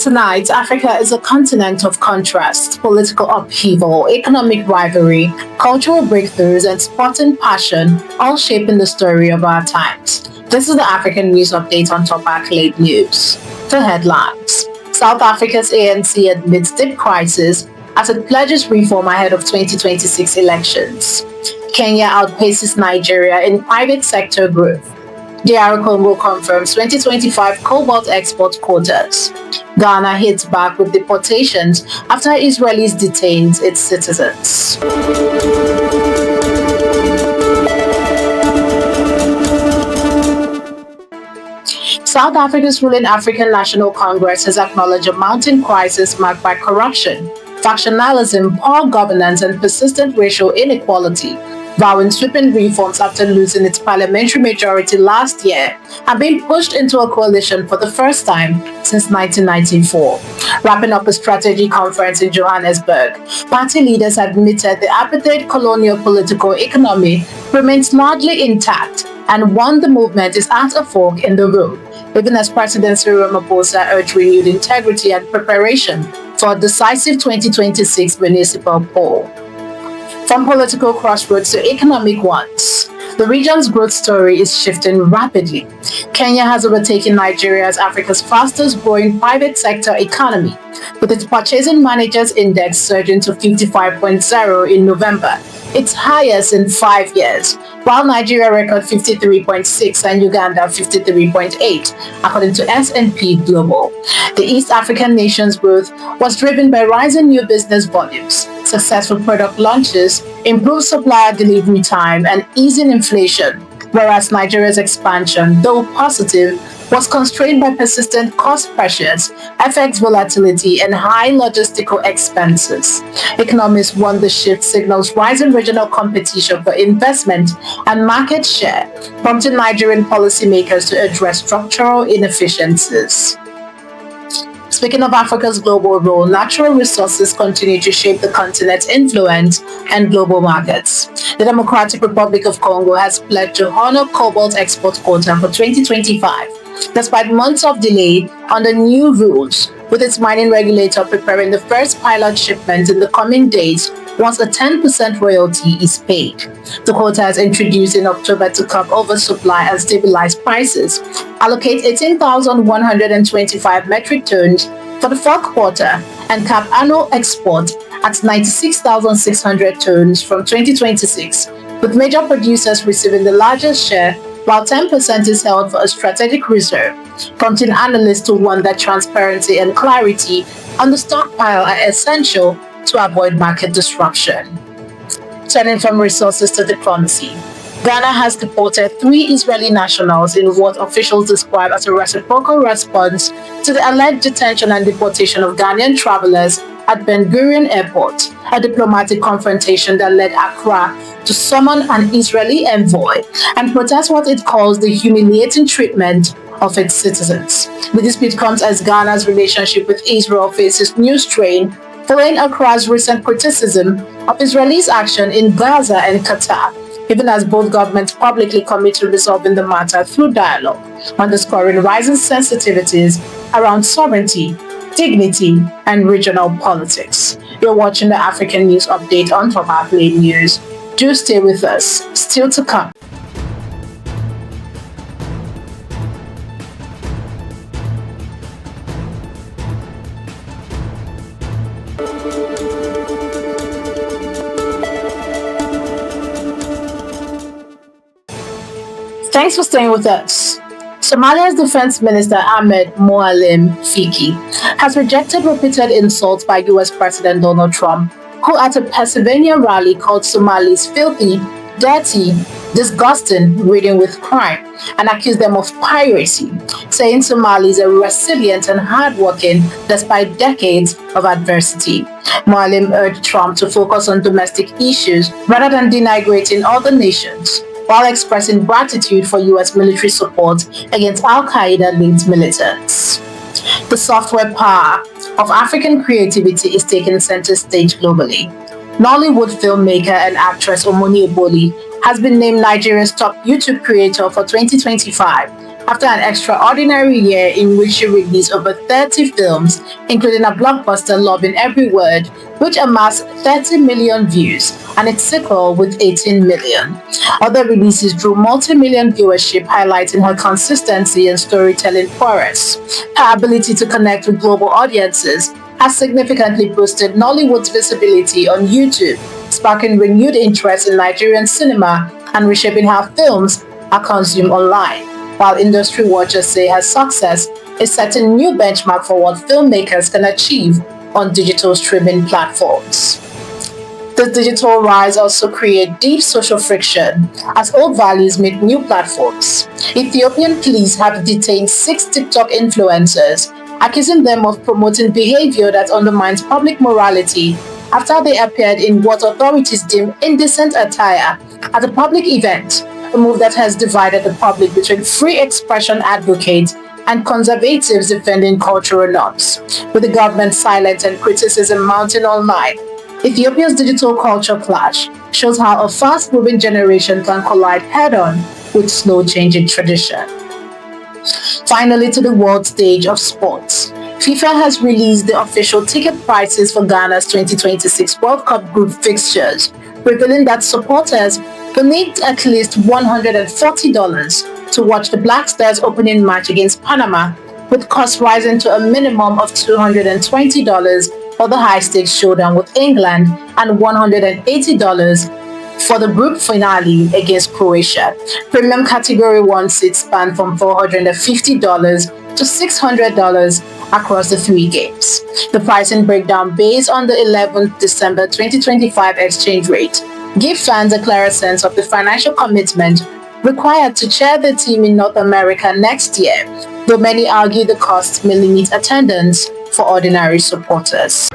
Tonight, Africa is a continent of contrast, political upheaval, economic rivalry, cultural breakthroughs, and sporting passion, all shaping the story of our times. This is the African News Update on Top Accolade News. The headlines. South Africa's ANC admits deep crisis as it pledges reform ahead of 2026 elections. Kenya outpaces Nigeria in private sector growth. DR Congo confirms 2025 cobalt export quotas. Ghana hits back with deportations after Israelis detained its citizens. South Africa's ruling African National Congress has acknowledged a mounting crisis marked by corruption, factionalism, poor governance, and persistent racial inequality, vowing sweeping reforms after losing its parliamentary majority last year and being pushed into a coalition for the first time since 1994. Wrapping up a strategy conference in Johannesburg, party leaders admitted the apartheid colonial political economy remains largely intact and warned the movement is at a fork in the road, even as President Cyril Ramaphosa urged renewed integrity and preparation for a decisive 2026 municipal poll. From political crossroads to economic ones, the region's growth story is shifting rapidly. Kenya has overtaken Nigeria as Africa's fastest growing private sector economy, with its Purchasing Managers Index surging to 55.0 in November, its highest in 5 years, while Nigeria recorded 53.6 and Uganda 53.8, according to S&P Global. The East African nation's growth was driven by rising new business volumes, successful product launches, improved supplier delivery time, and easing inflation, whereas Nigeria's expansion, though positive, was constrained by persistent cost pressures, FX volatility, and high logistical expenses. Economists warn the shift signals rising regional competition for investment and market share, prompting Nigerian policymakers to address structural inefficiencies. Speaking of Africa's global role, natural resources continue to shape the continent's influence and global markets. The Democratic Republic of Congo has pledged to honor cobalt export quota for 2025, despite months of delay under new rules, with its mining regulator preparing the first pilot shipment in the coming days once a 10% royalty is paid. The quota is introduced in October to curb oversupply and stabilize prices, allocate 18,125 metric tons for the fourth quarter, and cap annual export at 96,600 tons from 2026, with major producers receiving the largest share, while 10% is held for a strategic reserve, prompting analysts to warn that transparency and clarity on the stockpile are essential to avoid market disruption. Turning from resources to diplomacy, Ghana has deported 3 Israeli nationals in what officials describe as a reciprocal response to the alleged detention and deportation of Ghanaian travelers at Ben Gurion Airport, a diplomatic confrontation that led Accra to summon an Israeli envoy and protest what it calls the humiliating treatment of its citizens. The dispute comes as Ghana's relationship with Israel faces new strain following Accra's recent criticism of Israel's action in Gaza and Qatar, even as both governments publicly commit to resolving the matter through dialogue, underscoring rising sensitivities around sovereignty, dignity, and regional politics. You're watching the African News Update on Top Accolade News. Do stay with us. Still to come. Thanks for staying with us. Somalia's Defense Minister Ahmed Moalem Fiki has rejected repeated insults by US President Donald Trump, who at a Pennsylvania rally called Somalis filthy, dirty, disgusting, reading with crime, and accused them of piracy, saying Somalis are resilient and hardworking despite decades of adversity. Moalem urged Trump to focus on domestic issues rather than denigrating other nations, while expressing gratitude for US military support against Al-Qaeda-linked militants. The software power of African creativity is taking center stage globally. Nollywood filmmaker and actress Omoni Eboli has been named Nigeria's top YouTube creator for 2025, After an extraordinary year in which she released over 30 films, including a blockbuster Loving Every Word, which amassed 30 million views, and its sequel with 18 million. Other releases drew multi-million viewership, highlighting her consistency and storytelling prowess. Her ability to connect with global audiences has significantly boosted Nollywood's visibility on YouTube, sparking renewed interest in Nigerian cinema and reshaping how films are consumed online. While industry watchers say her success is setting new benchmark for what filmmakers can achieve on digital streaming platforms. This digital rise also creates deep social friction as old values meet new platforms. Ethiopian police have detained 6 TikTok influencers, accusing them of promoting behavior that undermines public morality after they appeared in what authorities deem indecent attire at a public event, a move that has divided the public between free expression advocates and conservatives defending cultural norms. With the government silent and criticism mounting online, Ethiopia's digital culture clash shows how a fast-moving generation can collide head-on with slow-changing tradition. Finally, to the world stage of sports. FIFA has released the official ticket prices for Ghana's 2026 World Cup group fixtures, revealing that supporters will need at least $140 to watch the Black Stars opening match against Panama, with costs rising to a minimum of $220 for the high-stakes showdown with England and $180 for the group finale against Croatia. Premium Category 1 seats span from $450 to $600 across the 3 games. The pricing breakdown based on the 11th December 2025 exchange rate give fans a clearer sense of the financial commitment required to chair the team in North America next year, though many argue the cost may limit attendance for ordinary supporters.